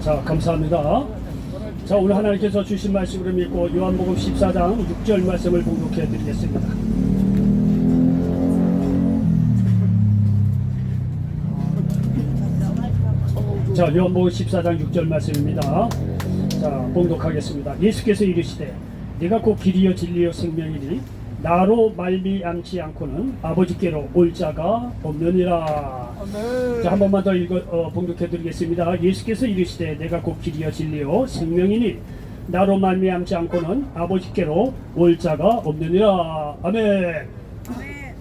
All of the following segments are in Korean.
자, 감사합니다. 자, 오늘 하나님께서 주신 말씀을 믿고 요한복음 14장 6절 말씀을 봉독해 드리겠습니다. 자, 요한복음 14장 6절 말씀입니다. 자, 봉독하겠습니다. 예수께서 이르시되 내가 곧 길이요 진리요 생명이니 나로 말미암지 않고는 아버지께로 올 자가 없느니라. 아멘. 자, 한 번만 더 봉독해 드리겠습니다. 예수께서 이르시되 내가 곧 길이요 진리요 생명이니 나로 말미암지 않고는 아버지께로 올 자가 없느니라. 아멘. 아멘.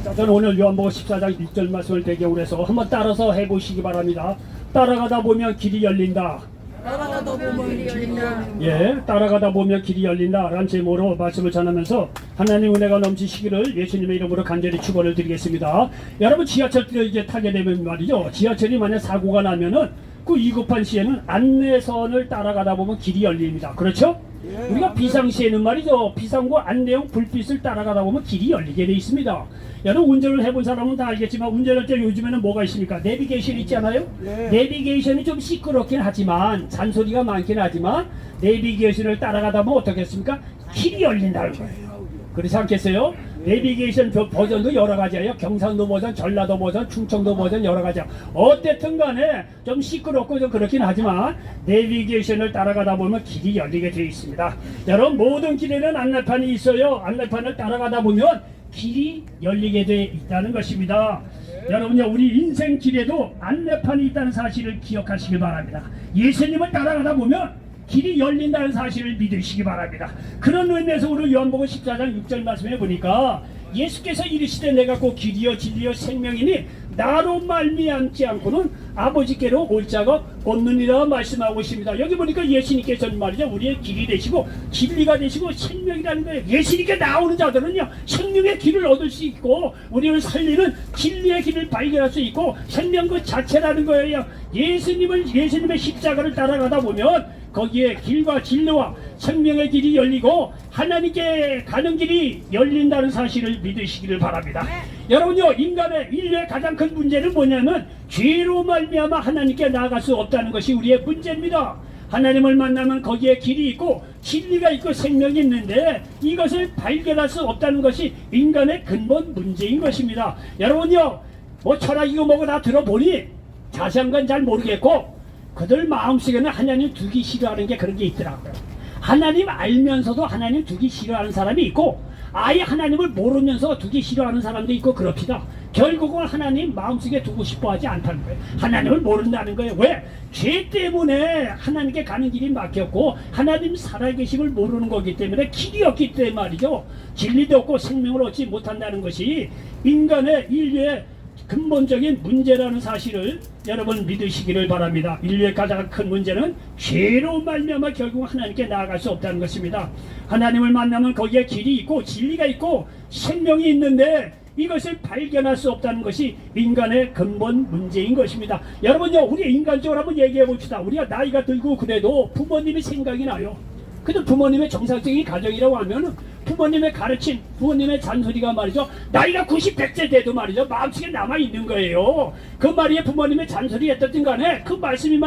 자, 저는 오늘 요한복음 14장 1절 말씀을 배경으로 해서 한번 따라서 해보시기 바랍니다. 따라가다 보면 길이 열린다. 따라가다 보면 길이 열린다. 예, 따라가다 보면 길이 열린다 라는 제목으로 말씀을 전하면서 하나님 은혜가 넘치시기를 예수님의 이름으로 간절히 축원을 드리겠습니다. 여러분, 지하철을 이제 타게 되면 말이죠, 지하철이 만약 사고가 나면은 그 위급한 시에는 안내선을 따라가다 보면 길이 열립니다. 그렇죠? 예, 우리가 비상시에는 말이죠, 비상구 안내용 불빛을 따라가다 보면 길이 열리게 돼 있습니다. 여러분, 운전을 해본 사람은 다 알겠지만 운전할 때 요즘에는 뭐가 있습니까? 내비게이션 있잖아요. 네. 내비게이션이 좀 시끄럽긴 하지만 잔소리가 많긴 하지만 내비게이션을 따라가다 보면 어떻겠습니까? 길이 열린다는 거예요. 그렇지 않겠어요? 내비게이션 버전도 여러 가지예요. 경상도 버전, 전라도 버전, 충청도 버전 여러 가지야. 어쨌든 간에 좀 시끄럽고 좀 그렇긴 하지만 내비게이션을 따라가다 보면 길이 열리게 되어 있습니다. 여러분, 모든 길에는 안내판이 있어요. 안내판을 따라가다 보면 길이 열리게 되어 있다는 것입니다. 여러분요, 우리 인생 길에도 안내판이 있다는 사실을 기억하시기 바랍니다. 예수님을 따라가다 보면 길이 열린다는 사실을 믿으시기 바랍니다. 그런 의미에서 오늘 요한복음 14장 6절 말씀에 보니까 예수께서 이르시되 내가 곧 길이요 진리요 생명이니 나로 말미암지 않고는 아버지께로 올 자가 없느니라 말씀하고 있습니다. 여기 보니까 예수님께서는 말이죠, 우리의 길이 되시고 진리가 되시고 생명이라는 거예요. 예수님께 나오는 자들은요, 생명의 길을 얻을 수 있고 우리를 살리는 진리의 길을 발견할 수 있고 생명 그 자체라는 거예요. 예수님의 십자가를 따라가다 보면 거기에 길과 진리와 생명의 길이 열리고 하나님께 가는 길이 열린다는 사실을 믿으시기를 바랍니다. 여러분요, 인류의 가장 큰 문제는 뭐냐면 죄로 말미암아 하나님께 나아갈 수 없다는 것이 우리의 문제입니다. 하나님을 만나면 거기에 길이 있고 진리가 있고 생명이 있는데 이것을 발견할 수 없다는 것이 인간의 근본 문제인 것입니다. 여러분요, 뭐 철학이고 뭐고 다 들어보니 자세한 건 잘 모르겠고 그들 마음속에는 하나님 두기 싫어하는 게 그런 게 있더라고요. 하나님 알면서도 하나님 두기 싫어하는 사람이 있고 아예 하나님을 모르면서 두기 싫어하는 사람도 있고 그럽니다. 결국은 하나님 마음속에 두고 싶어하지 않다는 거예요. 하나님을 모른다는 거예요. 왜? 죄 때문에 하나님께 가는 길이 막혔고 하나님 살아계심을 모르는 거기 때문에 길이 없기 때문에 말이죠, 진리도 없고 생명을 얻지 못한다는 것이 인류의 근본적인 문제라는 사실을 여러분 믿으시기를 바랍니다. 인류의 가장 큰 문제는 죄로 말미암아 결국 하나님께 나아갈 수 없다는 것입니다. 하나님을 만나면 거기에 길이 있고 진리가 있고 생명이 있는데 이것을 발견할 수 없다는 것이 인간의 근본 문제인 것입니다. 여러분요, 우리 인간적으로 한번 얘기해 봅시다. 우리가 나이가 들고 그래도 부모님이 생각이 나요. 근데 부모님의 정상적인 가정이라고 하면 부모님의 가르침, 부모님의 잔소리가 말이죠, 나이가 90, 100세 돼도 말이죠, 마음속에 남아있는 거예요. 그 말이 부모님의 잔소리 했던 간에 그 말씀이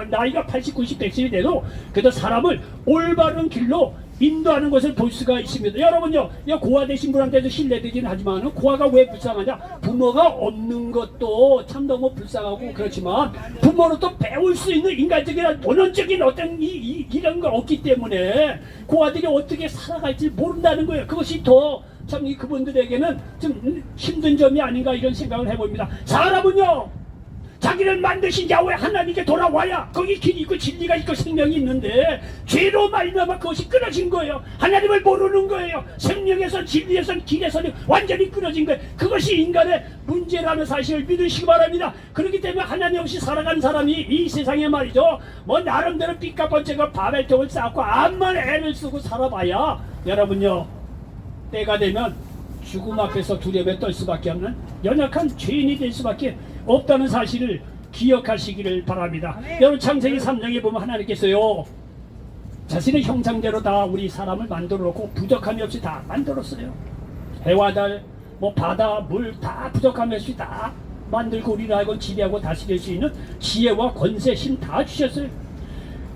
나이가 80, 90, 100세이 돼도 그래도 사람을 올바른 길로 인도하는 것을 볼 수가 있습니다. 여러분요, 고아 되신 분한테도 신뢰되긴 하지만 고아가 왜 불쌍하냐? 부모가 없는 것도 참 너무 불쌍하고 그렇지만 부모로부터 배울 수 있는 인간적인 본원적인 어떤 이런 거 없기 때문에 고아들이 어떻게 살아갈지 모른다는 거예요. 그것이 더 참 그분들에게는 좀 힘든 점이 아닌가 이런 생각을 해봅니다. 사람은요, 자기를 만드신 야훼 하나님께 돌아와야 거기 길이 있고 진리가 있고 생명이 있는데 죄로 말미암아 그것이 끊어진 거예요. 하나님을 모르는 거예요. 생명에서 진리에서 길에서 완전히 끊어진 거예요. 그것이 인간의 문제라는 사실을 믿으시기 바랍니다. 그렇기 때문에 하나님 없이 살아간 사람이 이 세상에 말이죠, 뭐 나름대로 삐까뻔쩍한 바벨탑을 쌓고 암만 애를 쓰고 살아봐야 여러분요, 때가 되면 죽음 앞에서 두려움에 떨 수밖에 없는 연약한 죄인이 될 수밖에 없다는 사실을 기억하시기를 바랍니다. 여러분, 창세기 3장에 보면 하나님께서요, 자신의 형상대로 다 우리 사람을 만들어 놓고 부족함이 없이 다 만들었어요. 해와 달, 뭐 바다, 물 다 부족하면서 다 만들고 우리를 하고 지배하고 다스릴 수 있는 지혜와 권세, 힘 다 주셨어요.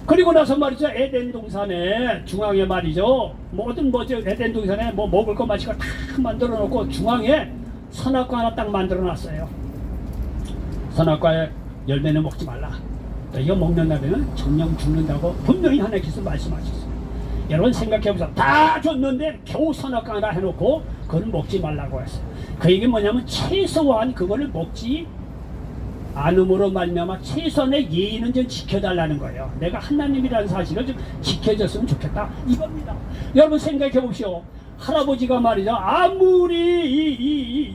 그리고 나서 말이죠, 에덴 동산에 중앙에 말이죠, 모든 뭐죠, 에덴 동산에 뭐 먹을 거 마실 거 다 만들어 놓고 중앙에 선악과 하나 딱 만들어 놨어요. 선악과의 열매는 먹지 말라. 이거 먹는다면 정령 죽는다고 분명히 하나님께서 말씀하셨어요. 여러분 생각해보세요. 다 줬는데 겨우 선악과 하나 해놓고 그걸 먹지 말라고 했어요. 그 얘기 뭐냐면 최소한 그거를 먹지 않음으로 말미암아 최소한의 예의는 좀 지켜달라는 거예요. 내가 하나님이라는 사실을 좀 지켜줬으면 좋겠다 이겁니다. 여러분 생각해보시오. 할아버지가 말이죠, 아무리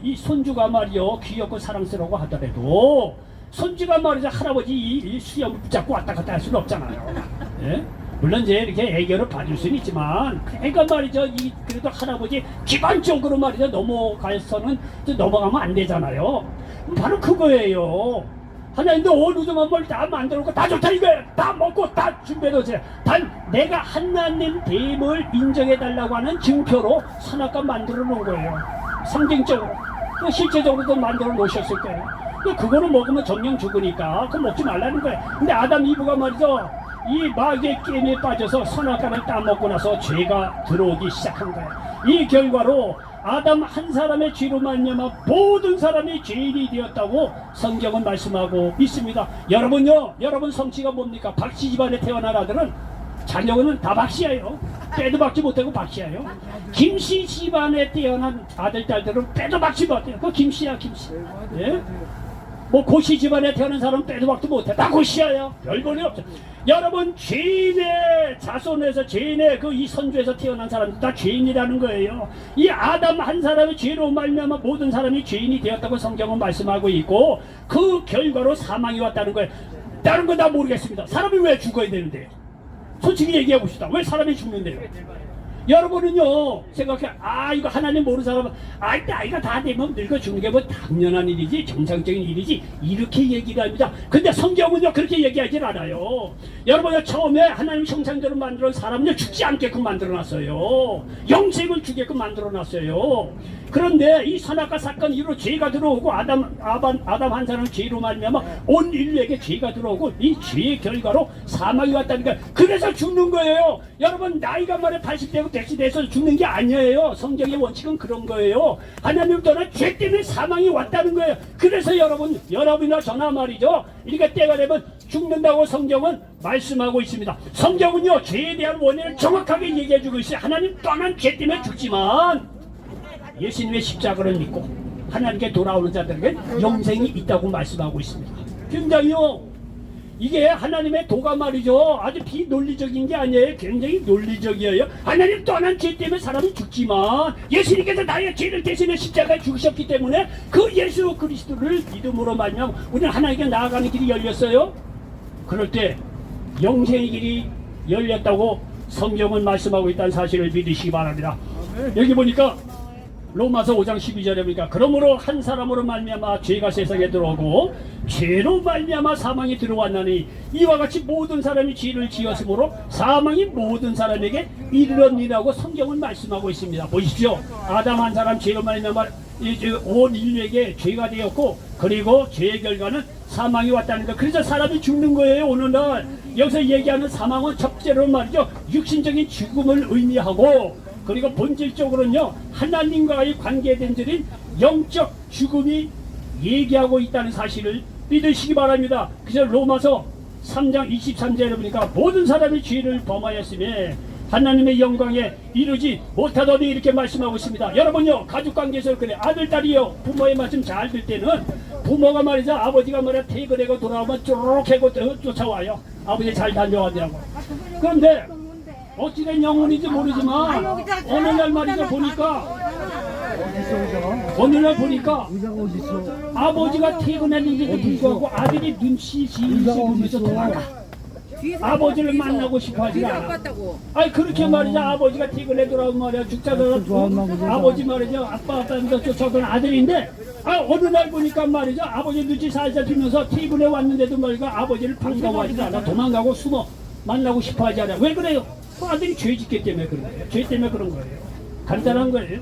이 손주가 말이요 귀엽고 사랑스러워 하더라도 손주가 말이죠, 할아버지 이 수염을 붙잡고 왔다 갔다 할 수는 없잖아요. 예? 물론 이제 이렇게 애교를 봐줄 수는 있지만, 그러니까 말이죠, 그래도 할아버지 기본적으로 말이죠, 넘어가서는 넘어가면 안 되잖아요. 바로 그거예요. 하나님도 어느 정도 뭘 다 만들어 놓고 다 좋다 이거예요. 다 먹고 다 준비해 놓으세요. 단 내가 하나님 됨을 인정해 달라고 하는 증표로 선악과 만들어 놓은 거예요. 상징적으로. 실제적으로도 만들어 놓으셨을 거예요. 그거는 먹으면 정령 죽으니까 그거 먹지 말라는 거예요. 근데 아담 이브가 말이죠, 이 마귀의 게임에 빠져서 선악과를 따먹고 나서 죄가 들어오기 시작한 거예요. 이 결과로 아담 한 사람의 죄로 말미암아 모든 사람이 죄인이 되었다고 성경은 말씀하고 있습니다. 여러분요, 여러분 성취가 뭡니까? 박씨 집안에 태어난 아들은 자녀는 다 박씨예요. 빼도 박지 못하고 박씨예요. 김씨 집안에 태어난 아들 딸들은 빼도 박지 못해요. 그거 김씨야, 김씨. 예? 뭐 고씨 집안에 태어난 사람은 빼도 박도 못해. 다 고씨예요. 별볼이 없죠. 여러분 죄인의 자손에서 죄인의 이 선주에서 태어난 사람들 다 죄인이라는 거예요. 이 아담 한 사람의 죄로 말미암아 모든 사람이 죄인이 되었다고 성경은 말씀하고 있고, 그 결과로 사망이 왔다는 거예요. 다른 건 다 모르겠습니다. 사람이 왜 죽어야 되는데요? 솔직히 얘기해 봅시다. 왜 사람이 죽는데요? 여러분은요 생각해, 이거 하나님 모르는 사람은 나이가 다 되면 늙어 죽는 게 뭐 당연한 일이지, 정상적인 일이지, 이렇게 얘기를 합니다. 근데 성경은요 그렇게 얘기하지 않아요. 여러분요, 처음에 하나님 형상대로 만들어 사람은요 죽지 않게끔 만들어 놨어요. 영생을 주게끔 만들어 놨어요. 그런데 이 선악과 사건 이후로 죄가 들어오고 아담 한 사람은 죄로 말미암아 온 인류에게 죄가 들어오고 이 죄의 결과로 사망이 왔다니까. 그래서 죽는 거예요. 여러분 나이가 말에 80대고 100세 돼서 죽는 게 아니에요. 성경의 원칙은 그런 거예요. 하나님 떠나 죄 때문에 사망이 왔다는 거예요. 그래서 여러분이나 저나 말이죠, 이렇게 때가 되면 죽는다고 성경은 말씀하고 있습니다. 성경은요 죄에 대한 원인을 정확하게 얘기해 주고 있어요. 하나님 떠난 죄 때문에 죽지만 예수님의 십자가를 믿고 하나님께 돌아오는 자들에게 영생이 있다고 말씀하고 있습니다. 굉장히요, 이게 하나님의 도가 말이죠, 아주 비논리적인 게 아니에요. 굉장히 논리적이에요. 하나님 떠난 죄 때문에 사람이 죽지만 예수님께서 나의 죄를 대신해 십자가에 죽으셨기 때문에 그 예수 그리스도를 믿음으로 말미암아 우리는 하나님께 나아가는 길이 열렸어요. 그럴 때 영생의 길이 열렸다고 성경은 말씀하고 있다는 사실을 믿으시기 바랍니다. 여기 보니까 로마서 5장 12절에 보니까 그러므로 한 사람으로 말미암아 죄가 세상에 들어오고 죄로 말미암아 사망이 들어왔나니 이와 같이 모든 사람이 죄를 지었으므로 사망이 모든 사람에게 이르렀니라고 성경은 말씀하고 있습니다. 보십시오. 아담 한 사람 죄로 말미암아 온 인류에게 죄가 되었고, 그리고 죄의 결과는 사망이 왔다는 거. 그래서 사람이 죽는 거예요. 오늘날 여기서 얘기하는 사망은 첫째로 말이죠, 육신적인 죽음을 의미하고, 그리고 본질적으로는요 하나님과의 관계된 줄인 영적 죽음이 얘기하고 있다는 사실을 믿으시기 바랍니다. 그래서 로마서 3장 23절에 보니까 모든 사람이 죄를 범하였으며 하나님의 영광에 이르지 못하더니 이렇게 말씀하고 있습니다. 여러분요 가족관계에서 그래, 아들 딸이요 부모의 말씀 잘 들 때는 부모가 말이죠, 아버지가 말이야 퇴근하고 돌아오면 쪼르륵 하고 쫓아와요. 아버지 잘 다녀왔냐고. 그런데 어찌된 영혼인지 모르지만 어느날 말이죠 보니까 아버지가 퇴근했는데도 불구하고 아들이 눈치 지으면서 도망가. 아버지를 만나고 싶어 하지 않아. 그렇게 말이죠, 아버지가 퇴근해 돌아오면 말이야 죽자더라도 아버지 말이죠, 아빠 하면서 쫓아오던 아들인데, 어느 날 보니까 말이죠, 아버지 눈치 살살 주면서 퇴근해 왔는데도 말이죠 아버지를 반가워하지 않아. 도망가고 숨어 만나고 싶어 하지 않아. 왜 그래요? 그 아들이 죄 짓기 때문에 그런 거예요. 죄 때문에 그런 거예요. 간단한 거예요.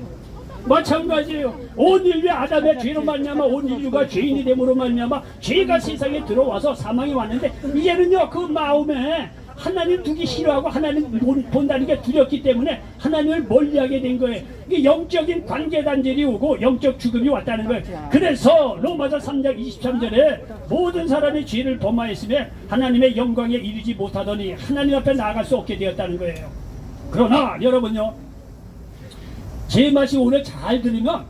마찬가지예요. 온 인류 아담의 죄로 말미암아 온 인류가 죄인이 됨으로 말미암아 죄가 세상에 들어와서 사망이 왔는데 이제는요 그 마음에 하나님 두기 싫어하고 하나님 본다는 게 두렵기 때문에 하나님을 멀리하게 된 거예요. 이게 영적인 관계 단절이 오고 영적 죽음이 왔다는 거예요. 그래서 로마서 3장 23절에 모든 사람이 죄를 범하였으며 하나님의 영광에 이르지 못하더니 하나님 앞에 나아갈 수 없게 되었다는 거예요. 그러나 여러분요, 제 말씀 오늘 잘 들으면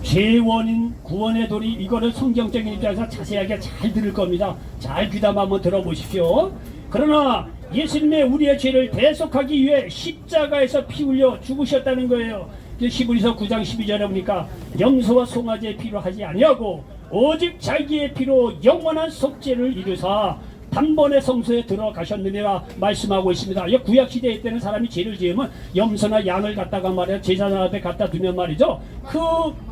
죄의 원인, 구원의 도리, 이거를 성경적인 입장에서 자세하게 잘 들을 겁니다. 잘 귀담아 한번 들어보십시오. 그러나 예수님의 우리의 죄를 대속하기 위해 십자가에서 피 흘려 죽으셨다는 거예요. 히브리서 9장 12절에 보니까 염소와 송아지의 피로 하지 아니하고 오직 자기의 피로 영원한 속죄를 이루사 단번에 성소에 들어가셨느니라 말씀하고 있습니다. 구약 시대 때는 사람이 죄를 지으면 염소나 양을 갖다가 말이야 제사장 앞에 갖다 두면 말이죠. 그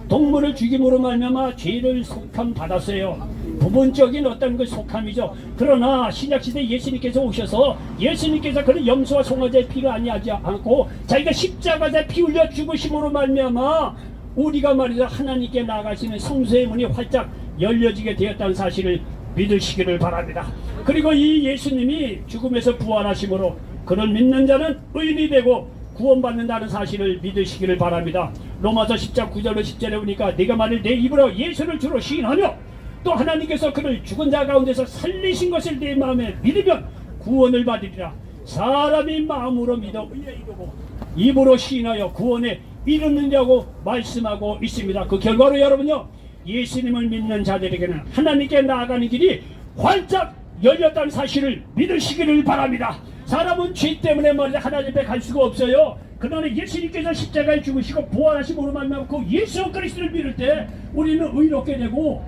동물을 죽임으로 말미암아 죄를 속함 받았어요. 부분적인 어떤 그 속함이죠. 그러나 신약 시대 예수님께서 오셔서 예수님께서 그런 염소와 송아지의 피를 아니하지 않고 자기가 십자가에 피 흘려 죽으심으로 말미암아 우리가 말이죠 하나님께 나아가시는 성소의 문이 활짝 열려지게 되었다는 사실을 믿으시기를 바랍니다. 그리고 이 예수님이 죽음에서 부활하심으로 그를 믿는 자는 의인이 되고 구원받는다는 사실을 믿으시기를 바랍니다. 로마서 10장 9절로 10절에 보니까 네가 만일 내 입으로 예수를 주로 시인하며 또 하나님께서 그를 죽은 자 가운데서 살리신 것을 내 마음에 믿으면 구원을 받으리라. 사람이 마음으로 믿어 의에 이르고 입으로 시인하여 구원에 이르느냐고 말씀하고 있습니다. 그 결과로 여러분요, 예수님을 믿는 자들에게는 하나님께 나아가는 길이 활짝 열렸다는 사실을 믿으시기를 바랍니다. 사람은 죄 때문에 말이야 하나님 앞에 갈 수가 없어요. 그러나 예수님께서 십자가에 죽으시고 부활하심으로 말미암아 그 예수 그리스도를 믿을 때 우리는 의롭게 되고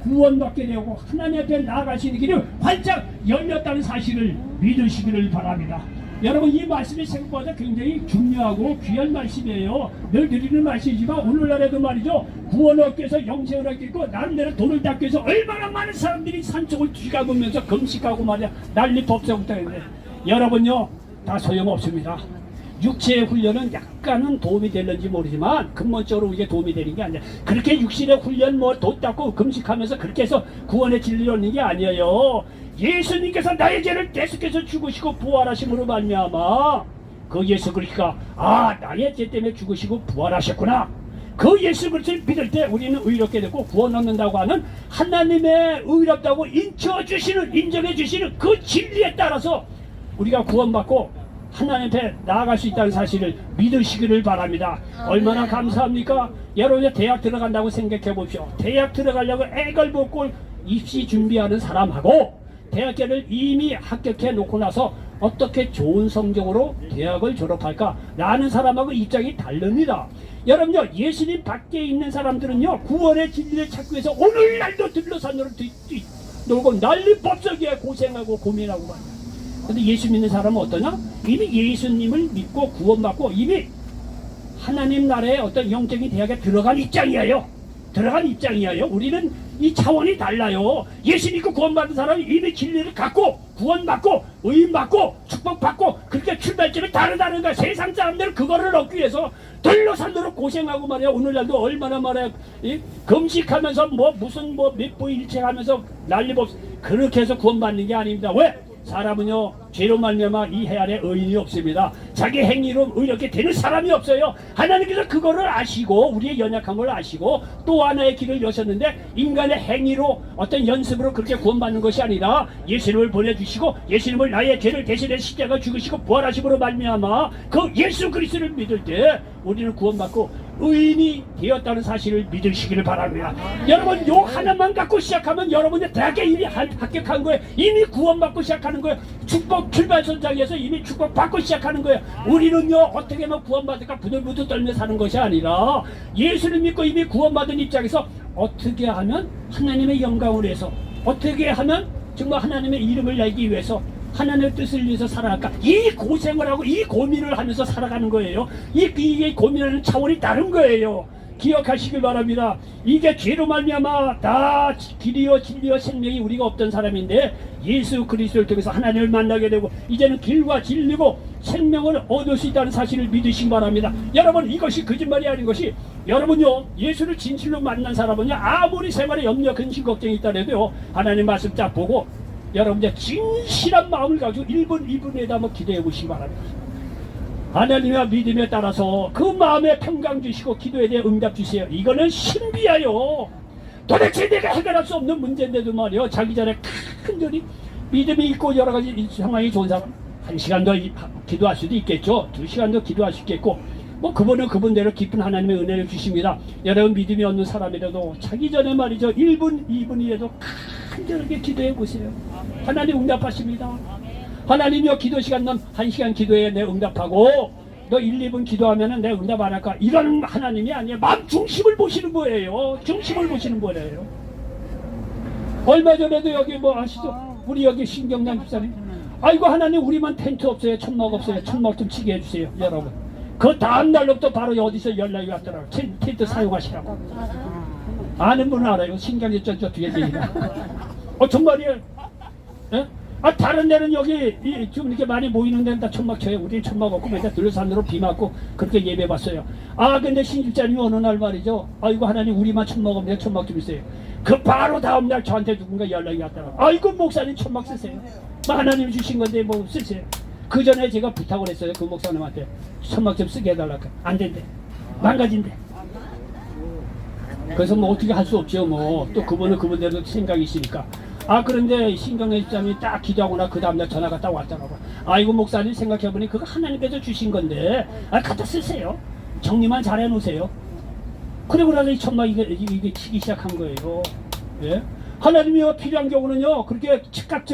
구원받게 되고 하나님 앞에 나아가시는 길이 활짝 열렸다는 사실을 믿으시기를 바랍니다. 여러분, 이 말씀이 생각보다 굉장히 중요하고 귀한 말씀이에요. 늘 드리는 말씀이지만 오늘날에도 말이죠, 구원을 얻기 위해서 영생을 얻기 위해서 나름대로 돈을 닦기 위해서 얼마나 많은 사람들이 산속을 뒤가보면서 금식하고 말이야 난리 법석부터 했는데 여러분요, 다 소용없습니다. 육체의 훈련은 약간은 도움이 되는지 모르지만 근본적으로 이게 도움이 되는 게 아니야. 그렇게 육신의 훈련 뭐 돈 닦고 금식하면서 그렇게 해서 구원의 진리를 얻는 게 아니에요. 예수님께서 나의 죄를 계속해서 죽으시고 부활하심으로 말미암아 그 예수 그리스도가 나의 죄 때문에 죽으시고 부활하셨구나. 그 예수 그리스도를 믿을 때 우리는 의롭게 되고 구원 얻는다고 하는 하나님의 의롭다고 인정해 주시는 그 진리에 따라서 우리가 구원받고 하나님 앞에 나아갈 수 있다는 사실을 믿으시기를 바랍니다. 얼마나 감사합니까? 여러분이 대학 들어간다고 생각해 보십시오. 대학 들어가려고 애걸 먹고 입시 준비하는 사람하고 대학교를 이미 합격해 놓고 나서 어떻게 좋은 성적으로 대학을 졸업할까 라는 사람하고 입장이 다릅니다. 여러분요, 예수님 밖에 있는 사람들은요 구원의 진리를 찾기 위해서 오늘날도 들러산으로 놀고 난리 법석이야 고생하고 고민하고 말이야. 근데 예수 믿는 사람은 어떠냐? 이미 예수님을 믿고 구원받고 이미 하나님 나라의 어떤 영적인 대학에 들어간 입장이에요. 우리는 이 차원이 달라요. 예수 믿고 구원받은 사람이 이미 진리를 갖고 구원받고 의인받고 축복받고 그렇게 출발점이 다르다는 거야. 세상 사람들은 그거를 얻기 위해서 들러산으로 고생하고 말이야. 오늘날도 얼마나 말이야 금식하면서 무슨 몇 보 일체하면서 난리법 그렇게 해서 구원받는 게 아닙니다. 왜? 사람은요 죄로 말미암아 이 해 아래 의인이 없습니다. 자기 행위로 의롭게 되는 사람이 없어요. 하나님께서 그거를 아시고 우리의 연약한 걸 아시고 또 하나의 길을 여셨는데 인간의 행위로 어떤 연습으로 그렇게 구원받는 것이 아니라 예수님을 보내주시고 예수님을 나의 죄를 대신해 십자가 죽으시고 부활하심으로 말미암아 그 예수 그리스도를 믿을 때 우리는 구원받고 의인이 되었다는 사실을 믿으시기를 바랍니다. 여러분, 요 하나만 갖고 시작하면 여러분의 대학에 이미 합격한 거예요. 이미 구원받고 시작하는 거예요. 축복 출발선장에서 이미 축복받고 시작하는 거예요. 우리는요 어떻게 하면 구원받을까 부들부들 떨며 사는 것이 아니라 예수를 믿고 이미 구원받은 입장에서 어떻게 하면 하나님의 영광을 위해서 어떻게 하면 정말 하나님의 이름을 내기 위해서 하나님의 뜻을 위해서 살아갈까? 이 고생을 하고 이 고민을 하면서 살아가는 거예요. 이 고민하는 차원이 다른 거예요. 기억하시길 바랍니다. 이게 죄로 말미암아 다 길이요 진리요 생명이 우리가 없던 사람인데 예수 그리스도를 통해서 하나님을 만나게 되고 이제는 길과 진리고 생명을 얻을 수 있다는 사실을 믿으시기 바랍니다. 여러분 이것이 거짓말이 아닌 것이 여러분요 예수를 진실로 만난 사람은요 아무리 생활에 염려 근심 걱정이 있다래도요 하나님 말씀 딱 보고 여러분들 진실한 마음을 가지고 1분 2분에다 한번 기도해 보시기 바랍니다. 하나님의 믿음에 따라서 그 마음에 평강 주시고 기도에 대해 응답 주세요. 이거는 신비하여 도대체 내가 해결할 수 없는 문제인데도 말이요 자기 전에 큰절히 믿음이 있고 여러 가지 상황이 좋은 사람 1시간 더 기도할 수도 있겠죠. 2시간 더 기도할 수 있겠고 뭐 그분은 그분대로 깊은 하나님의 은혜를 주십니다. 여러분 믿음이 없는 사람이라도 자기 전에 말이죠 1분 2분이라도 간절하게 기도해 보세요. 하나님 응답하십니다. 하나님이여 기도 시간 넌 1시간 기도에 내 응답하고 너 1, 2분 기도하면은 내 응답 안 할까? 이런 하나님이 아니에요. 마음 중심을 보시는 거예요. 중심을 보시는 거예요. 얼마 전에도 여기 뭐 아시죠? 우리 여기 신경남 집사님 아이고 하나님 우리만 텐트 없어요. 천막 없어요. 천막 좀 치게 해주세요. 여러분 그 다음 날로부터 바로 어디서 연락이 왔더라고요. 텐트 사용하시라고. 아는 분은 알아요. 신경이 저 뒤에 계시나. 정말이에요. 예? 다른 데는 여기 좀 이렇게 많이 모이는 데는 다 천막 쳐요. 우리는 천막 없고 맨날 들산으로 비 맞고 그렇게 예배 봤어요. 근데 신집사님이 어느 날 말이죠. 아이고 하나님 우리만 천막 없네요. 천막 좀 주세요. 그 바로 다음 날 저한테 누군가 연락이 왔더라고요. 아이고 목사님 천막 쓰세요. 하나님이 주신 건데 뭐 쓰세요. 그 전에 제가 부탁을 했어요. 그 목사님한테 천막 좀 쓰게 해달라고. 안 된대. 망가진대. 그래서 뭐 어떻게 할 수 없죠. 뭐 또 그분은 그분대로 생각이 있으니까. 그런데 신경의 입장이 딱 기도하거나 그 다음날 전화가 딱 왔더라고요. 아이고 목사님 생각해보니 그거 하나님께서 주신 건데 갖다 쓰세요. 정리만 잘 해놓으세요. 그리고 나서 이 천막 이게 치기 시작한 거예요. 예? 하나님이 필요한 경우는요 그렇게 즉각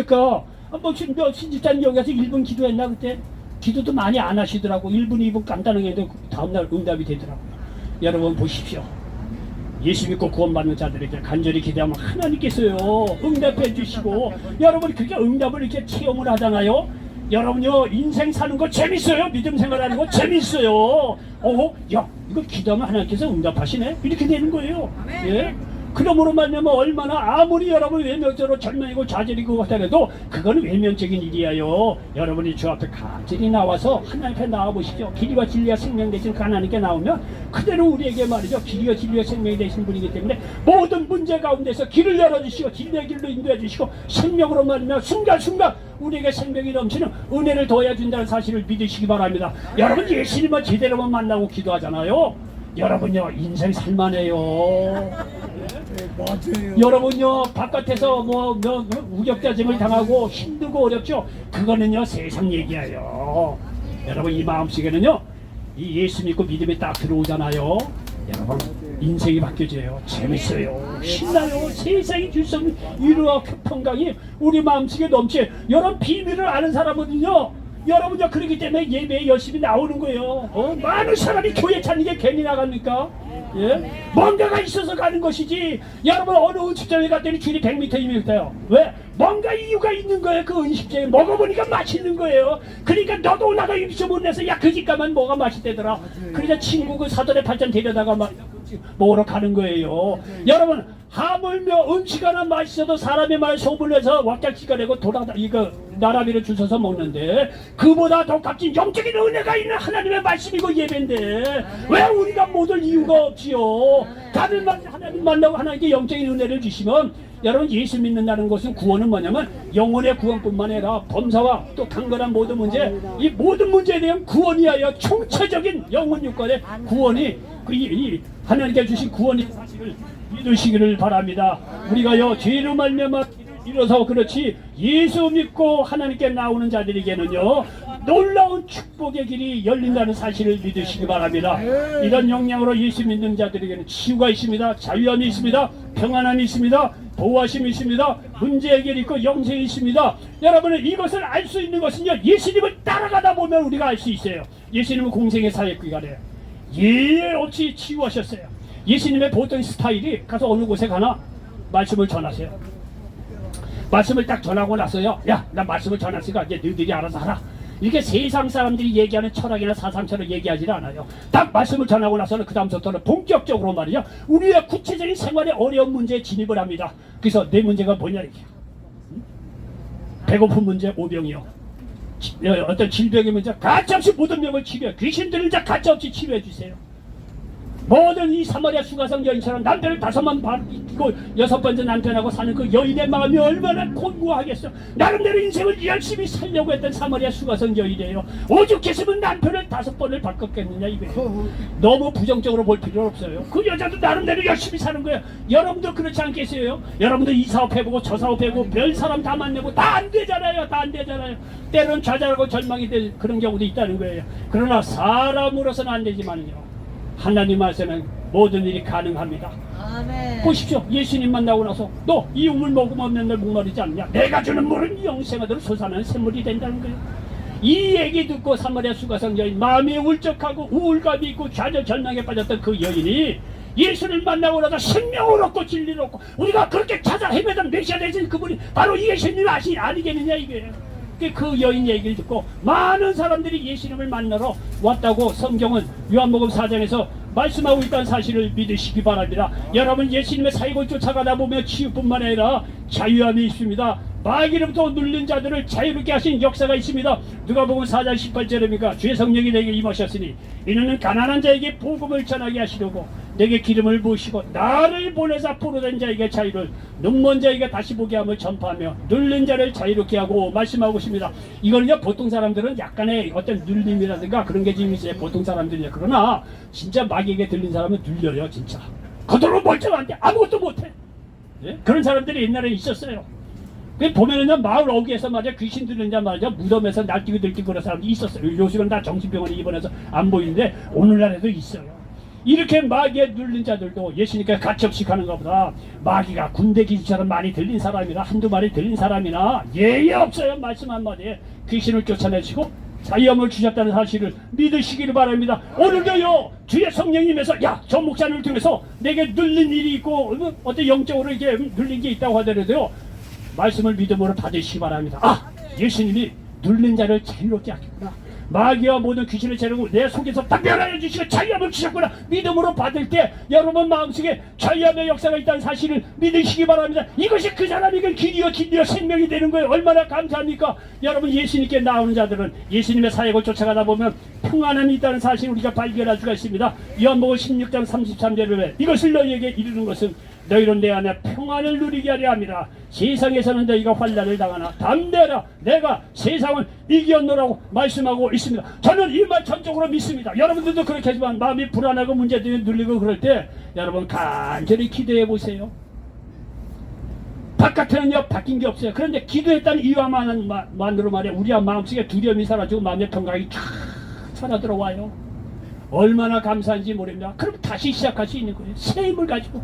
뭐 신집사님 여기 가서 1분 기도했나 그때? 기도도 많이 안 하시더라고. 1분 2분 간단하게 해도 다음날 응답이 되더라고요. 여러분 보십시오. 예수 믿고 구원받는 자들에게 간절히 기대하면 하나님께서요 응답해 주시고 여러분이 그렇게 응답을 이렇게 체험을 하잖아요. 여러분요 인생 사는 거 재밌어요. 믿음 생활하는 거 재밌어요. 야 이거 기도하면 하나님께서 응답하시네 이렇게 되는 거예요. 예? 그러므로 말미암아 얼마나 아무리 여러분 외면적으로 절망이고 좌절이고 하더라도 그거는 외면적인 일이에요. 여러분이 주 앞에 간절히 나와서 하나님 앞에 나와보시죠. 길이와 진리와 생명 되신 그 하나님께 나오면 그대로 우리에게 말이죠 길이와 진리와 생명이 되신 분이기 때문에 모든 문제 가운데서 길을 열어주시고 진리의 길로 인도해 주시고 생명으로 말미암아 순간순간 우리에게 생명이 넘치는 은혜를 더해준다는 사실을 믿으시기 바랍니다. 여러분 예수님을 제대로만 만나고 기도하잖아요. 여러분요 인생 살만해요. 맞아요. 여러분요 바깥에서 뭐 우격다짐을 당하고 힘들고 어렵죠. 그거는요 세상 얘기예요. 여러분 이 마음속에는요 이 예수 믿고 믿음이 딱 들어오잖아요. 여러분 인생이 바뀌어져요. 재밌어요. 신나요. 세상이 줄 수 없는 위로와 평강이 우리 마음속에 넘치. 여러분 비밀을 아는 사람은요 여러분요 그렇기 때문에 예배에 열심히 나오는 거예요. 많은 사람이 교회 찾는 게 괜히 나갑니까? 예? 뭔가가 있어서 가는 것이지. 여러분 어느 음식점에 갔더니 줄이 100m 2m예요. 왜? 뭔가 이유가 있는 거예요. 그 음식점에 먹어보니까 맛있는 거예요. 그러니까 너도 나도 입소문 내서 야 그 집 가면 뭐가 맛있대더라. 그러니까 친구 그 사돈의 팔전 데려다가 먹으러 가는 거예요. 여러분 하물며 음식 하나 맛있어도 사람의 말 소문내서 왁짝지가 내고 이거 나라비를 줄 서서 먹는데 그보다 더 값진 영적인 은혜가 있는 하나님의 말씀이고 예배인데 왜 우리가 못 올 이유가 없지요. 다들 하나님 만나고 하나님께 영적인 은혜를 주시면 여러분 예수 믿는다는 것은 구원은 뭐냐면 영혼의 구원뿐만 아니라 범사와 또 강건한 모든 문제 이 모든 문제에 대한 구원이하여 총체적인 영혼 육관의 구원이 이 하나님께 주신 구원의 사실을 믿으시기를 바랍니다. 우리가요 죄로 말미암아 일어서 그렇지 예수 믿고 하나님께 나오는 자들에게는요 놀라운 축복의 길이 열린다는 사실을 믿으시기 바랍니다. 이런 영향으로 예수 믿는 자들에게는 치유가 있습니다. 자유함이 있습니다. 평안함이 있습니다. 보호하심이 있습니다. 문제 해결이 있고 영생이 있습니다. 여러분은 이것을 알 수 있는 것은요 예수님을 따라가다 보면 우리가 알 수 있어요. 예수님은 공생의 사역기관에 예 없이 치유하셨어요. 예수님의 보통 스타일이 가서 어느 곳에 가나 말씀을 전하세요. 말씀을 딱 전하고 나서요 야 나 말씀을 전했으니까 이제 너희들이 알아서 하라. 이렇게 세상 사람들이 얘기하는 철학이나 사상처럼 얘기하지 않아요. 딱 말씀을 전하고 나서는 그 다음부터는 본격적으로 말이죠. 우리의 구체적인 생활의 어려운 문제에 진입을 합니다. 그래서 내 문제가 뭐냐 이게. 배고픈 문제, 오병이요. 어떤 질병의 문제, 가차없이 모든 병을 치료해. 귀신 들린 자 가차없이 치료해 주세요. 모든 이 사마리아 수가성 여인처럼 남편을 5번 바르고 6번째 남편하고 사는 그 여인의 마음이 얼마나 곤고하겠어. 나름대로 인생을 열심히 살려고 했던 사마리아 수가성 여인이에요. 오죽했으면 남편을 5번을 바꿨겠느냐 이거예요. 너무 부정적으로 볼 필요 없어요. 그 여자도 나름대로 열심히 사는 거예요. 여러분도 그렇지 않겠어요? 여러분도 이 사업해보고 저 사업해보고 별 사람 다 만나고 다 안 되잖아요. 다 안 되잖아요. 때로는 좌절하고 절망이 될 그런 경우도 있다는 거예요. 그러나 사람으로서는 안 되지만요, 하나님 말씀은 모든 일이 가능합니다. 아멘. 보십시오. 예수님 만나고 나서 너 이 우물 먹으면 맨날 목마르지 않냐? 내가 주는 물은 영생하도록 솟아나는 샘물이 된다는 거예요. 이 얘기 듣고 사마리아 수가성 여인, 마음이 울적하고 우울감이 있고 좌절 절망에 빠졌던 그 여인이 예수를 만나고 나서 생명을 얻고 진리를 얻고, 우리가 그렇게 찾아 헤매던 메시아 되신 그분이 바로 예수님 아니겠느냐 이거예요. 그 여인 얘기를 듣고 많은 사람들이 예수님을 만나러 왔다고 성경은 요한복음 4장에서 말씀하고 있다는 사실을 믿으시기 바랍니다. 여러분, 예수님의 사역을 쫓아가다 보면 치유뿐만 아니라 자유함이 있습니다. 마귀로부터 눌린 자들을 자유롭게 하신 역사가 있습니다. 누가복음 4장 18절입니까? 주의 성령이 내게 임하셨으니 이는 가난한 자에게 복음을 전하게 하시려고 내게 기름을 부으시고 나를 보내사 포로된 자에게 자유를, 눈먼 자에게 다시 보게 함을 전파하며 눌린 자를 자유롭게 하고 말씀하고 있습니다. 이거는요, 보통 사람들은 약간의 어떤 눌림이라든가 그런 게 좀 있어요. 보통 사람들이요. 그러나 진짜 마귀에게 들린 사람은 눌려요. 진짜 겉으로 멀쩡한데 아무것도 못해. 예? 그런 사람들이 옛날에 있었어요. 보면은요, 마을 어귀에서 말이야, 귀신 들린 자 말이야, 무덤에서 날뛰고 들뛰고 그런 사람들이 있었어요. 요즘은 다 정신병원에 입원해서 안 보이는데 오늘날에도 있어요. 이렇게 마귀에 눌린 자들도 예수님께 가차없이 가는가 보다. 마귀가 군대 기지처럼 많이 들린 사람이나 한두 마리 들린 사람이나 예의 없어요. 말씀 한마디에 귀신을 쫓아내시고 자유함을 주셨다는 사실을 믿으시기를 바랍니다. 오늘도요, 주의 성령님에서 야, 저 목사님을 통해서 내게 눌린 일이 있고 어떤 영적으로 이게 눌린 게 있다고 하더라도요, 말씀을 믿음으로 받으시기 바랍니다. 아, 예수님이 눌린 자를 자유롭게 하겠구나. 마귀와 모든 귀신을 제르고 내 속에서 다 멸하여 주시고 자유함을 주셨구나. 믿음으로 받을 때 여러분 마음속에 자유함의 역사가 있다는 사실을 믿으시기 바랍니다. 이것이 그 사람에게 길이요 진리요 생명이 되는 거예요. 얼마나 감사합니까? 여러분, 예수님께 나오는 자들은 예수님의 사역을 쫓아가다 보면 평안함이 있다는 사실을 우리가 발견할 수가 있습니다. 요한복음 16장 33절에 이것을 너희에게 이루는 것은 너희로 내 안에 평안을 누리게 하려 함이라. 세상에서는 너희가 환난을 당하나 담대하라, 내가 세상을 이겼노라고 말씀하고 있습니다. 저는 이 말 전적으로 믿습니다. 여러분들도 그렇게 하지만 마음이 불안하고 문제들이 눌리고 그럴 때 여러분 간절히 기도해 보세요. 바깥에는요 바뀐 게 없어요. 그런데 기도했다는 이유만으로 말이야, 우리의 마음속에 두려움이 사라지고 마음의 평강이 쫙 살아 들어와요. 얼마나 감사한지 모릅니다. 그럼 다시 시작할 수 있는 거예요. 새 힘을 가지고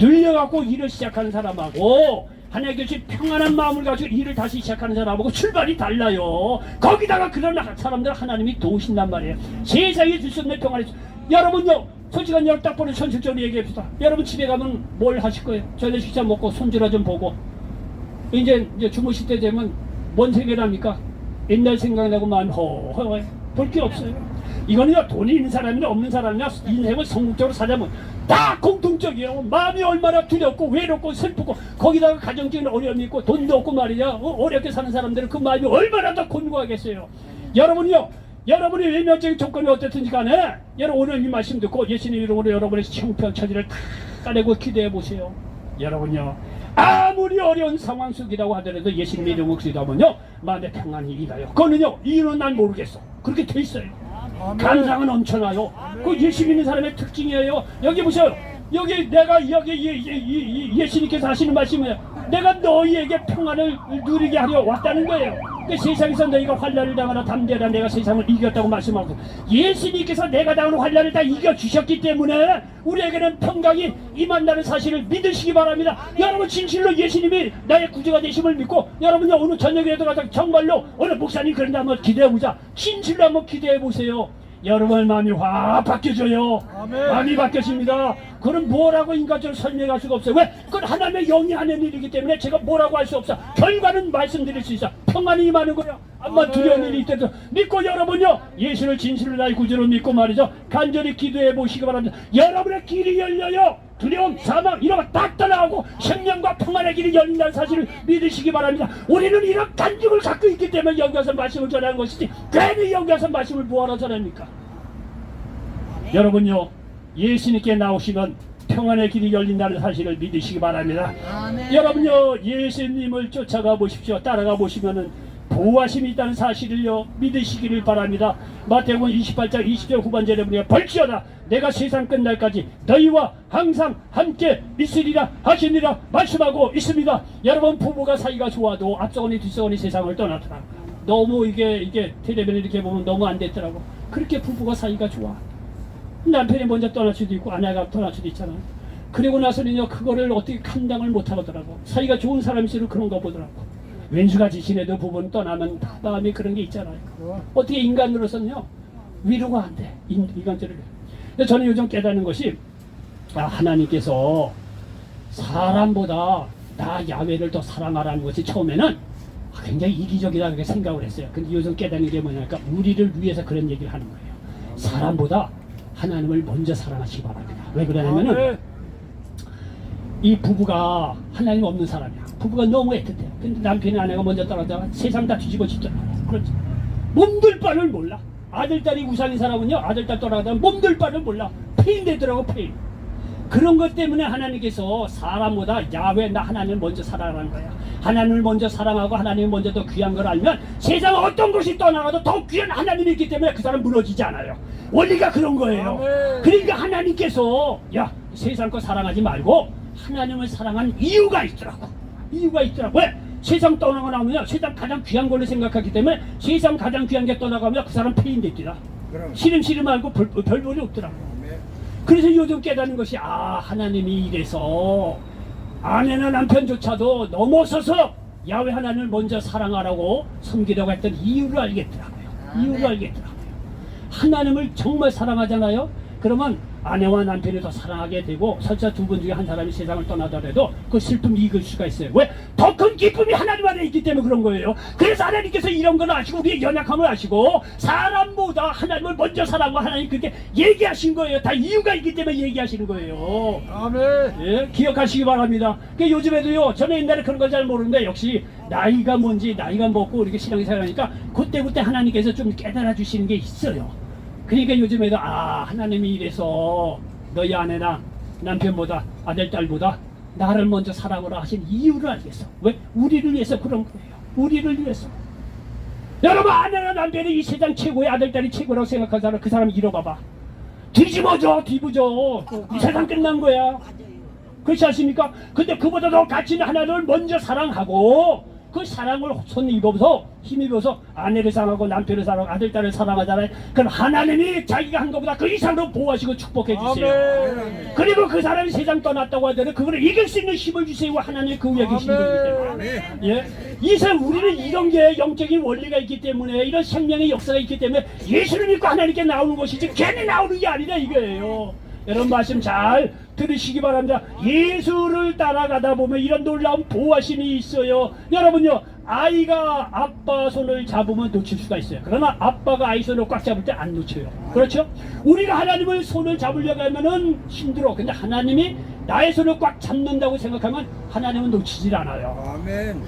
늘려갖고 일을 시작하는 사람하고 하나님께서 평안한 마음을 가지고 일을 다시 시작하는 사람하고 출발이 달라요. 거기다가 그런 사람들 하나님이 도우신단 말이에요. 세상에 줄 수 없는 평안이. 여러분요, 솔직한 딱 보는 현실적으로 얘기합시다. 여러분 집에 가면 뭘 하실 거예요? 저녁 식사 먹고 손주라 좀 보고 이제 주무실 때 되면 뭔 생각납니까? 옛날 생각나고 마음이 허허해. 볼 게 없어요. 이거는요, 돈이 있는 사람이나 없는 사람이나 인생을 성공적으로 살자면 다 공통적이에요. 마음이 얼마나 두렵고 외롭고 슬프고 거기다가 가정적인 어려움이 있고 돈도 없고 말이야, 어렵게 사는 사람들은 그 마음이 얼마나 더 곤고하겠어요. 여러분이요, 여러분의 외면적인 조건이 어떻든지 간에 여러분 오늘 이 말씀 듣고 예수님 이름으로 여러분의 형편처지를 다 까내고 기도해 보세요. 여러분요, 아무리 어려운 상황 속이라고 하더라도 예수님 이름으로 기도하면요 마음의 평안이 일어나요. 그거는요, 이유는 난 모르겠어. 그렇게 돼 있어요. 감상은 넘쳐나요. 그 예수 믿는 사람의 특징이에요. 여기 보세요. 여기 내가 여기 예수님께서 하시는 말씀이에요. 내가 너희에게 평안을 누리게 하려 왔다는 거예요. 그 세상에서 너희가 환난을 당하나 담대하라, 내가 세상을 이겼다고 말씀하고, 예수님께서 내가 당하는 환난을 다 이겨주셨기 때문에 우리에게는 평강이 임한다는 사실을 믿으시기 바랍니다. 여러분, 진실로 예수님이 나의 구주가 되심을 믿고 여러분이 오늘 저녁에라도 가서 정말로 오늘 목사님 그런다 한번 기대해보자. 진실로 한번 기대해보세요. 여러분의 마음이 확 바뀌어져요. 아멘. 마음이 바뀌어집니다. 그럼 뭐라고 인간적으로 설명할 수가 없어요. 왜? 그건 하나님의 영이 하는 일이기 때문에 제가 뭐라고 할 수 없어. 결과는 말씀드릴 수 있어. 평안이 임하는 거야. 아마 아멘. 두려운 일이 있더라도 믿고 여러분요, 예수를 진실로 나의 구주로 믿고 말이죠, 간절히 기도해 보시기 바랍니다. 여러분의 길이 열려요. 두려움, 사망 이런 거 다 떠나가고 생명과 평안의 길이 열린다는 사실을 믿으시기 바랍니다. 우리는 이런 간증을 갖고 있기 때문에 여기 와서 말씀을 전하는 것이지, 괜히 여기 와서 말씀을 뭐하러 전합니까? 여러분요, 예수님께 나오시면 평안의 길이 열린다는 사실을 믿으시기 바랍니다. 아멘. 여러분요, 예수님을 쫓아가 보십시오. 따라가 보시면은 보호하심이 있다는 사실을요 믿으시기를 바랍니다. 마태복음 28장 20절 후반절에 보니까 볼지어다 내가 세상 끝날까지 너희와 항상 함께 있으리라 하시니라 말씀하고 있습니다. 여러분, 부부가 사이가 좋아도 앞서거니 뒤서거니 세상을 떠나더라고요. 너무 이게 텔레비전 이렇게 보면 너무 안 됐더라고. 그렇게 부부가 사이가 좋아. 남편이 먼저 떠날 수도 있고 아내가 떠날 수도 있잖아요. 그리고 나서는요, 그거를 어떻게 감당을 못 하더라고. 사이가 좋은 사람일수록 그런 거 보더라고. 왼수가 지신에도 부부는 떠나면 마음이 그런 게 있잖아요. 어떻게 인간으로서는요 위로가 안 돼. 인간적으로. 근데 저는 요즘 깨닫는 것이, 하나님께서 사람보다 나 야훼를 더 사랑하라는 것이 처음에는 굉장히 이기적이다 그렇게 생각을 했어요. 근데 요즘 깨닫는 게 뭐냐니까 우리를 위해서 그런 얘기를 하는 거예요. 사람보다 하나님을 먼저 사랑하시기 바랍니다. 왜 그러냐면은 이 부부가 하나님 없는 사람이야. 부부가 너무 애틋해. 근데 남편이 아내가 먼저 떠나다가 세상 다 뒤집어 짓잖아. 그렇지. 몸둘 바를 몰라. 아들딸이 우상인 사람은요, 아들딸 떠나다가 몸둘 바를 몰라. 페인 되더라고, 페인. 그런 것 때문에 하나님께서 사람보다 야훼, 나 하나님을 먼저 사랑하는 거야. 하나님을 먼저 사랑하고 하나님을 먼저 더 귀한 걸 알면 세상 어떤 것이 떠나가도 더 귀한 하나님이 있기 때문에 그 사람 무너지지 않아요. 원리가 그런 거예요. 아멘. 그러니까 하나님께서 세상 거 사랑하지 말고 하나님을 사랑하는 이유가 있더라고. 이유가 있더라고. 왜? 세상 떠나고 나오면 세상 가장 귀한 걸로 생각하기 때문에 세상 가장 귀한 게 떠나가면 그 사람 폐인됩니다. 시름 말고 별 볼이 없더라고. 그래서 요즘 깨닫는 것이, 하나님이 이래서 아내나 남편조차도 넘어서서 야훼 하나님을 먼저 사랑하라고 섬기려고 했던 이유를 알겠더라고요. 이유를 알겠더라고요. 하나님을 정말 사랑하잖아요. 그러면 아내와 남편이 더 사랑하게 되고, 설사 두 분 중에 한 사람이 세상을 떠나더라도 그 슬픔을 이길 수가 있어요. 왜? 더 큰 기쁨이 하나님 안에 있기 때문에 그런 거예요. 그래서 하나님께서 이런 걸 아시고 우리의 연약함을 아시고 사람보다 하나님을 먼저 사랑하고 하나님 그렇게 얘기하신 거예요. 다 이유가 있기 때문에 얘기하시는 거예요. 아멘. 예, 기억하시기 바랍니다. 그 요즘에도요, 저는 옛날에 그런 걸 잘 모르는데 역시 나이가 뭔지 나이가 먹고 이렇게 신앙생활하니까 그때 하나님께서 좀 깨달아 주시는 게 있어요. 그러니까 요즘에도 하나님이 이래서 너희 아내나 남편보다 아들 딸보다 나를 먼저 사랑하라 하신 이유를 알겠어. 왜? 우리를 위해서 그런 거예요. 우리를 위해서. 여러분, 아내나 남편이 이 세상 최고의 아들 딸이 최고라고 생각하는 사람, 그 사람 잃어봐봐. 뒤집어져. 이 세상 끝난 거야. 그렇지 않습니까? 근데 그보다 더 가치 있는 하나님을 먼저 사랑하고 그 사랑을 손 입어서 힘입어서 아내를 사랑하고 남편을 사랑하고 아들 딸을 사랑하잖아요. 그럼 하나님이 자기가 한 것보다 그 이상으로 보호하시고 축복해 주세요. 아멘. 그리고 그 사람이 세상 떠났다고 하더라도 그거를 이길 수 있는 힘을 주세요. 하나님이 그 위에 계신 거기 때문에. 예? 이 세상 우리는 이런 게 영적인 원리가 있기 때문에, 이런 생명의 역사가 있기 때문에 예수를 믿고 하나님께 나오는 것이지 괜히 나오는 게 아니다 이거예요. 여러분, 말씀 잘 들으시기 바랍니다. 예수를 따라가다 보면 이런 놀라운 보호하심이 있어요. 여러분요, 아이가 아빠 손을 잡으면 놓칠 수가 있어요. 그러나 아빠가 아이 손을 꽉 잡을 때 안 놓쳐요. 그렇죠? 우리가 하나님을 손을 잡으려고 하면은 힘들어. 근데 하나님이 나의 손을 꽉 잡는다고 생각하면 하나님은 놓치질 않아요. 아멘.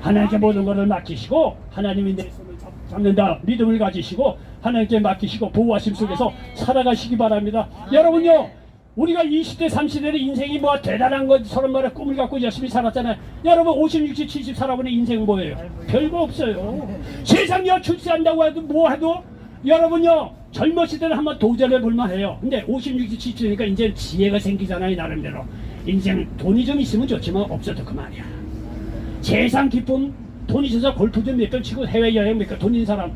하나님께 모든 것을 맡기시고, 하나님이 내 손을 잡는다 믿음을 가지시고 하나님께 맡기시고 보호하심 속에서 살아가시기 바랍니다. 여러분요, 우리가 20대 30대의 인생이 뭐 대단한 것 서른 말에 꿈을 갖고 열심히 살았잖아요. 여러분 50, 60, 70 살아보는 인생 뭐예요? 별거 없어요. 세상에 출세한다고 해도 뭐 해도 여러분요, 젊었을 때는 한번 도전해 볼만 해요. 근데 50, 60, 70니까 이제 지혜가 생기잖아요. 나름대로 인생 돈이 좀 있으면 좋지만 없어도 그만이야. 세상 기쁨, 돈 있어서 골프 좀 몇 번 치고 해외여행 몇 번 돈 있는 사람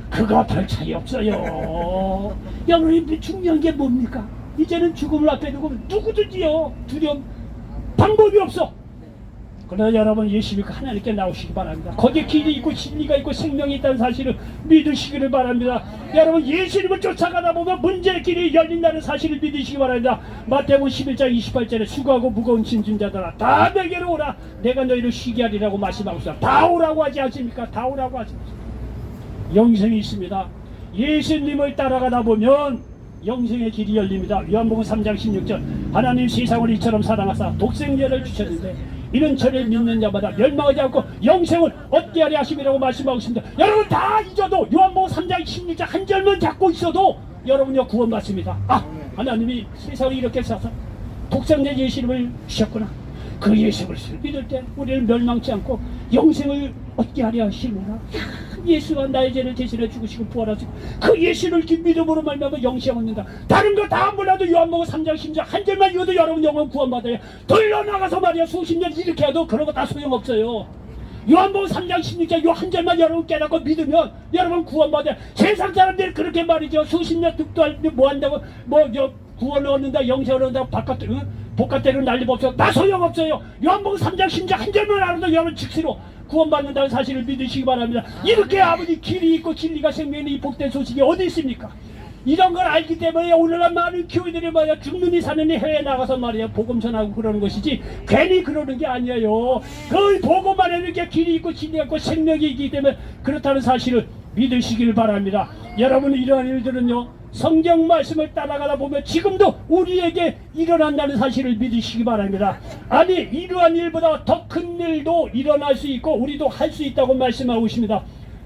그거 별 차이 없어요. 여러분이 중요한 게 뭡니까? 이제는 죽음을 앞에 두고 누구든지요 두려움 방법이 없어. 그러나 여러분 예수님이 하나님께 나오시기 바랍니다. 거기에 길이 있고 진리가 있고 생명이 있다는 사실을 믿으시기를 바랍니다. 여러분 예수님을 쫓아가다 보면 문제의 길이 열린다는 사실을 믿으시기 바랍니다. 마태복음 11장 28절에 수고하고 무거운 짐진 자들아 다 내게로 오라 내가 너희를 쉬게 하리라고 말씀하고 있습니다. 다 오라고 하지 않습니까? 다 오라고 하지 않습니까? 영생이 있습니다. 예수님을 따라가다 보면 영생의 길이 열립니다. 요한복음 3장 16절 하나님 세상을 이처럼 사랑하사 독생자를 주셨는데 이는 저를 믿는 자마다 멸망하지 않고 영생을 얻게 하려 하심이라고 말씀하고 있습니다. 여러분 다 잊어도 요한복음 3장 16절 한 절만 잡고 있어도 여러분요 구원받습니다. 하나님이 세상을 이렇게 사서 독생자 예수님을 주셨구나. 그 예수를 믿을 때 우리를 멸망치 않고 영생을 얻게 하려 하시구나. 예수가 나의 죄를 대신해 죽으시고 부활하시고 그 예수를 믿음으로 말미암아 영생 얻는다. 다른 거 다 몰라도 요한복음 3장 10절 한 절만 읽어도 여러분 영원 구원받아요. 돌려나가서 말이야 수십 년 이렇게 해도 그런 거 다 소용없어요. 요한복음 3장 16절 요 한 절만 여러분 깨닫고 믿으면 여러분 구원받아요. 세상 사람들이 그렇게 말이죠. 수십 년 득도할 때 뭐 한다고 구원을 얻는다 영생을 얻는다고 복갓대로 난리 법죠. 다 소용없어요. 요한복음 3장 10절 한 절만 알아도 여러분 즉시로 구원받는다는 사실을 믿으시기 바랍니다. 이렇게 아버지 길이 있고 진리가 생명이 이 복된 소식이 어디 있습니까? 이런 걸 알기 때문에 오늘날 많은 교회들이 말이야 죽느니 사느니 해외에 나가서 말이야 복음 전하고 그러는 것이지 괜히 그러는 게 아니에요. 그 복음만 해도 이렇게 길이 있고 진리가 있고 생명이 있기 때문에 그렇다는 사실을 믿으시길 바랍니다. 여러분 이러한 일들은요 성경 말씀을 따라가다 보면 지금도 우리에게 일어난다는 사실을 믿으시기 바랍니다. 아니 이러한 일보다 더 큰 일도 일어날 수 있고 우리도 할 수 있다고 말씀하고 있습니다.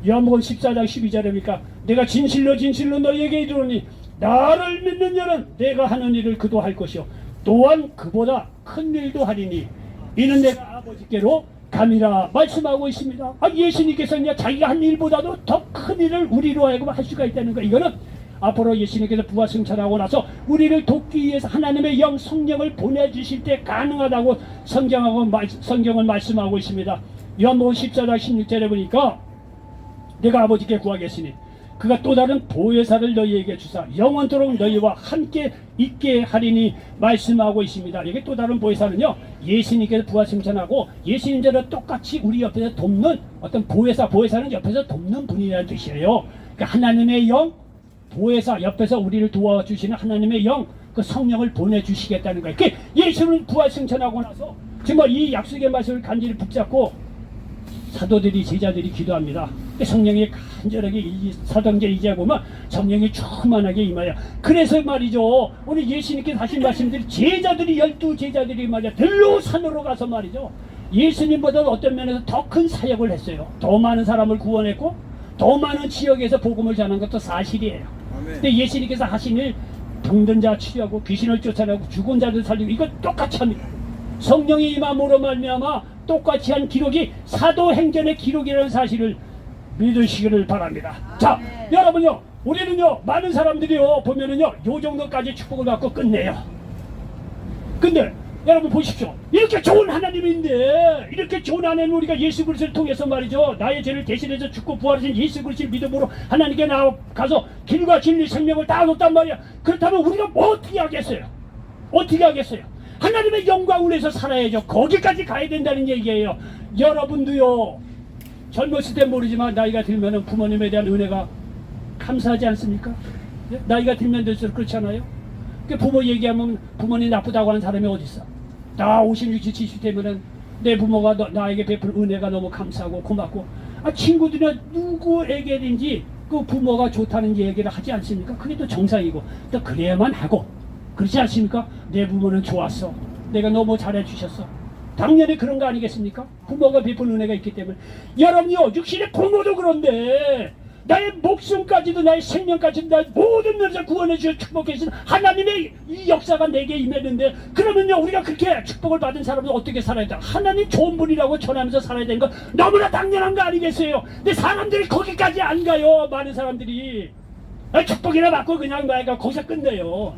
요한복음 14장 12절입니까? 내가 진실로 진실로 너희에게 이르노니 나를 믿는 자는 내가 하는 일을 그도 할 것이요 또한 그보다 큰 일도 하리니 이는 내가 아버지께로 감이라 말씀하고 있습니다. 예수님께서는 자기가 한 일보다도 더 큰 일을 우리로 하여금 할 수가 있다는 거. 이거는 앞으로 예수님께서 부활 승천하고 나서 우리를 돕기 위해서 하나님의 영 성령을 보내주실 때 가능하다고 성경을 말씀하고 있습니다. 요한복음 14장 16절에 보니까 내가 아버지께 구하겠으니 그가 또 다른 보혜사를 너희에게 주사 영원토록 너희와 함께 있게 하리니 말씀하고 있습니다. 이게 또 다른 보혜사는요 예수님께서 부활 승천하고 예수님처럼 똑같이 우리 옆에서 돕는 어떤 보혜사는 옆에서 돕는 분이라는 뜻이에요. 그러니까 하나님의 영 보혜사 옆에서 우리를 도와주시는 하나님의 영 그 성령을 보내주시겠다는 거예요. 예수는 부활 승천하고 나서 정말 이 약속의 말씀을 간절히 붙잡고 사도들이 제자들이 기도합니다. 성령이 간절하게 사도행전 2장에 보면 성령이 충만하게 임하여 그래서 말이죠 오늘 예수님께서 하신 말씀들이 제자들이 12제자들이 말이야 들로 산으로 가서 말이죠 예수님보다 어떤 면에서 더 큰 사역을 했어요. 더 많은 사람을 구원했고 더 많은 지역에서 복음을 전한 것도 사실이에요. 근데 예수님께서 하신 일 병든 자 치료하고 귀신을 쫓아내고 죽은 자들 살리고 이거 똑같이 합니다. 성령이 임함으로 말미암아 똑같이 한 기록이 사도행전의 기록이라는 사실을 믿으시기를 바랍니다. 자, 여러분요 우리는요 많은 사람들이요 보면은요 요 정도까지 축복을 받고 끝내요. 근데 여러분 보십시오. 이렇게 좋은 하나님인데 이렇게 좋은 하나님 우리가 예수 그리스도를 통해서 말이죠 나의 죄를 대신해서 죽고 부활하신 예수 그리스도를 믿음으로 하나님께 나가서 길과 진리 생명을 다 얻었단 말이야. 그렇다면 우리가 뭐 어떻게 하겠어요? 어떻게 하겠어요? 하나님의 영광을 위해서 살아야죠. 거기까지 가야 된다는 얘기예요. 여러분도요 젊었을 땐 모르지만 나이가 들면은 부모님에 대한 은혜가 감사하지 않습니까? 나이가 들면 들수록 그렇잖아요. 부모 얘기하면 부모님 나쁘다고 하는 사람이 어디 있어? 나 50, 60, 70 되면은 내 부모가 나에게 베푼 은혜가 너무 감사하고 고맙고 친구들이나 누구에게든지 그 부모가 좋다는 얘기를 하지 않습니까? 그게 또 정상이고 또 그래야만 하고 그렇지 않습니까? 내 부모는 좋았어. 내가 너무 잘해주셨어. 당연히 그런 거 아니겠습니까? 부모가 베푼 은혜가 있기 때문에. 여러분요 육신의 부모도 그런데 나의 목숨까지도 나의 생명까지도 나의 모든 면에서 구원해 주셔 축복해 주신 하나님의 이 역사가 내게 임했는데 그러면요 우리가 그렇게 축복을 받은 사람은 어떻게 살아야 돼? 하나님 좋은 분이라고 전하면서 살아야 되는 건 너무나 당연한 거 아니겠어요? 근데 사람들이 거기까지 안 가요. 많은 사람들이 축복이나 받고 그냥 나이가 거기서 끝내요.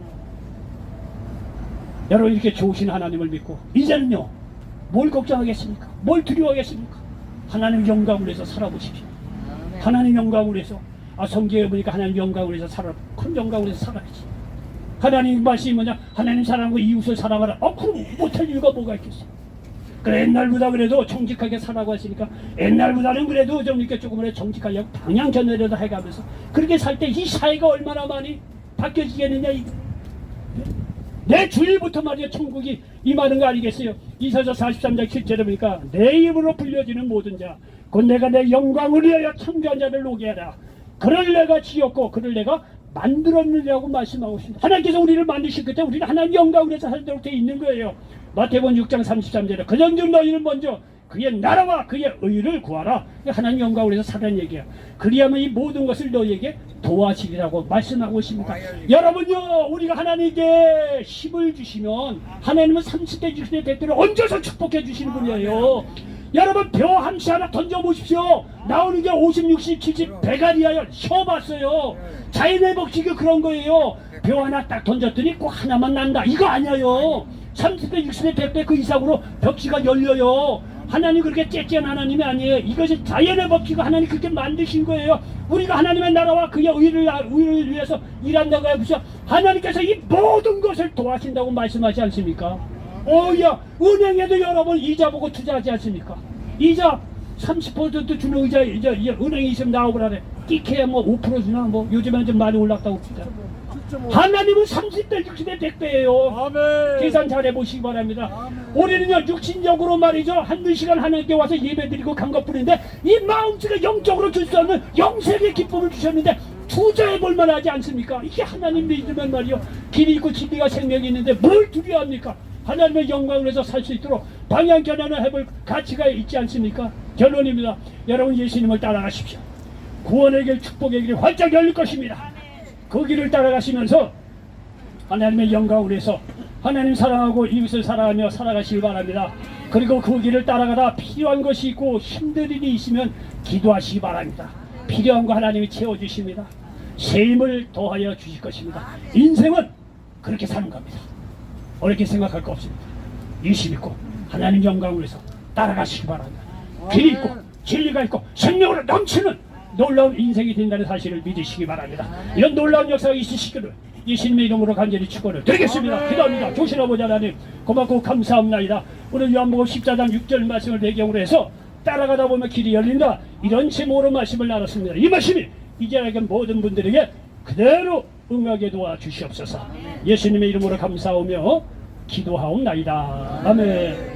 여러분 이렇게 좋으신 하나님을 믿고 이제는요 뭘 걱정하겠습니까? 뭘 두려워하겠습니까? 하나님 영광을 위해서 살아보십시오. 하나님 영광을 위해서 성경에 보니까 하나님 영광을 위해서 살아. 큰 영광을 위해서 살아야지. 하나님 말씀이 뭐냐? 하나님 사랑하고 이웃을 사랑하라. 그럼 못할 이유가 뭐가 있겠어? 그래 옛날보다 그래도 정직하게 살라고 했으니까 옛날보다는 그래도 좀 이렇게 조금 정직하려고 방향 전환이라도 해가면서 그렇게 살 때 이 사회가 얼마나 많이 바뀌어지겠느냐 이거. 내 주일부터 말이야 천국이 임하는 거 아니겠어요? 이사서 43장 7절에 보니까 내 입으로 불려지는 모든 자 곧 내가 내 영광을 위하여 창조한 자를 오게 하라. 그를 내가 지었고 그를 내가 만들었느냐고 말씀하고 있습니다. 하나님께서 우리를 만드실 그때 우리는 하나님 영광을 위해서 살도록 되어 있는 거예요. 마태복음 6장 33절에 그전즉 너희는 먼저 그의 나라와 그의 의를 구하라. 하나님 영광을 위해서 살라는 얘기야. 그리하면 이 모든 것을 너희에게 도와주리라고 말씀하고 있습니다. 여러분요 우리가 하나님께 힘을 주시면 하나님은 30대 60대 100대를 얹어서 축복해 주시는 분이에요. 여러분 벼 함시 하나 던져보십시오. 나오는 게 50, 60, 70 배가리하여 쉬어봤어요. 자연의 법칙이 그런 거예요. 벼 하나 딱 던졌더니 꼭 하나만 난다 이거 아니에요. 30대 60대 100대 그 이상으로 벽지가 열려요. 하나님 그렇게 째째한 하나님이 아니에요. 이것이 자연의 법칙을 하나님 그렇게 만드신 거예요. 우리가 하나님의 나라와 그의 의를 위해서 일한다고 해보세요. 하나님께서 이 모든 것을 도와신다고 말씀하지 않습니까? 오야 은행에도 여러분 이자 보고 투자하지 않습니까? 이자 30% 주는 의자 은행에 있으면 나오라래. 끼케야 뭐 5% 주나 뭐 요즘엔 좀 많이 올랐다고 진짜. 하나님은 30대 60대 100배예요. 아멘. 계산 잘 해보시기 바랍니다. 우리는요 육신적으로 말이죠 한두 시간 하나님께 와서 예배드리고 간 것뿐인데 이 마음속에 영적으로 줄 수 없는 영생의 기쁨을 주셨는데 투자해볼 만하지 않습니까? 이게 하나님 믿으면 말이요 길이 있고 진리가 생명이 있는데 뭘 두려워합니까? 하나님의 영광을 위해서 살 수 있도록 방향 전환을 해볼 가치가 있지 않습니까? 결론입니다. 여러분 예수님을 따라가십시오. 구원의 길 축복의 길이 활짝 열릴 것입니다. 그 길을 따라가시면서 하나님의 영광을 위해서 하나님 사랑하고 이웃을 사랑하며 살아가시기 바랍니다. 그리고 그 길을 따라가다 필요한 것이 있고 힘든 일이 있으면 기도하시기 바랍니다. 필요한 거 하나님이 채워주십니다. 새 힘을 더하여 주실 것입니다. 인생은 그렇게 사는 겁니다. 어렵게 생각할 거 없습니다. 예수 믿고 하나님 영광을 위해서 따라가시기 바랍니다. 길이 있고 진리가 있고 생명으로 넘치는 놀라운 인생이 된다는 사실을 믿으시기 바랍니다. 이런 놀라운 역사가 있으시기를 예수님의 이름으로 간절히 축원을 드리겠습니다. 기도합니다. 조신 아버지 하나님 고맙고 감사합니다. 오늘 요한복음 14장 6절 말씀을 배경으로 해서 따라가다 보면 길이 열린다 이런 제목으로 말씀을 나눴습니다. 이 말씀이 이제라는 모든 분들에게 그대로 응하게 도와주시옵소서. 예수님의 이름으로 감사하며 기도하옵나이다. 아멘.